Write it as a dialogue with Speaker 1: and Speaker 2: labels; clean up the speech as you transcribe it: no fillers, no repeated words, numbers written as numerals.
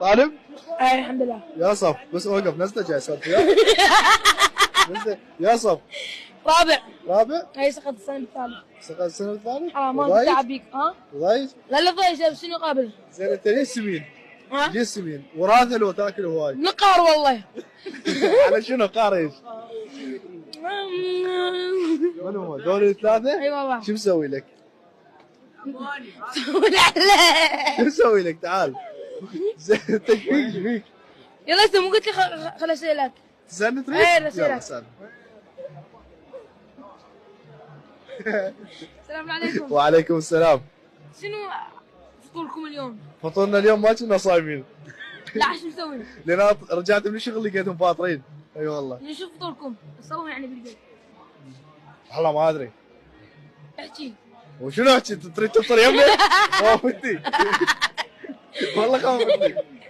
Speaker 1: طالب؟
Speaker 2: اي الحمد لله.
Speaker 1: يا صف بس اوقف نزله جاي اسولف وياك. نزله يا صف
Speaker 2: رابع.
Speaker 1: رابع؟
Speaker 2: اي سقط السنه الثالث.
Speaker 1: سقط السنه الثالث؟
Speaker 2: ما كنت تعب بيك ها؟
Speaker 1: ضايج؟
Speaker 2: لا لا ضايج شنو قابل؟
Speaker 1: زين انت ليش سمين؟
Speaker 2: ها؟
Speaker 1: ليش سمين؟ وراثه لو تاكل هواي؟
Speaker 2: نقار والله.
Speaker 1: على شنو قار ايش؟ من هم؟ دول الثلاثه؟
Speaker 2: اي والله.
Speaker 1: شو مسوي لك؟
Speaker 2: سوي عليه.
Speaker 1: شو مسوي لك تعال؟ زين انت ايش فيك؟
Speaker 2: يلا انت مو قلت لي خل اسالك.
Speaker 1: تسالني تريد؟
Speaker 2: ايه اسالك.
Speaker 1: يلا سال.
Speaker 2: السلام عليكم.
Speaker 1: وعليكم السلام.
Speaker 2: شنو فطوركم اليوم؟
Speaker 1: فطورنا اليوم ما كنا صايمين.
Speaker 2: لا شو نسوي؟
Speaker 1: لان رجعت من الشغل لقيتهم فاطرين. اي والله.
Speaker 2: نشوف فطوركم، نسوي يعني بالبيت.
Speaker 1: والله ما ادري.
Speaker 2: احكي.
Speaker 1: وشنو احكي؟ تريد تفطر يمي؟ خوفتني. والله خوفتني.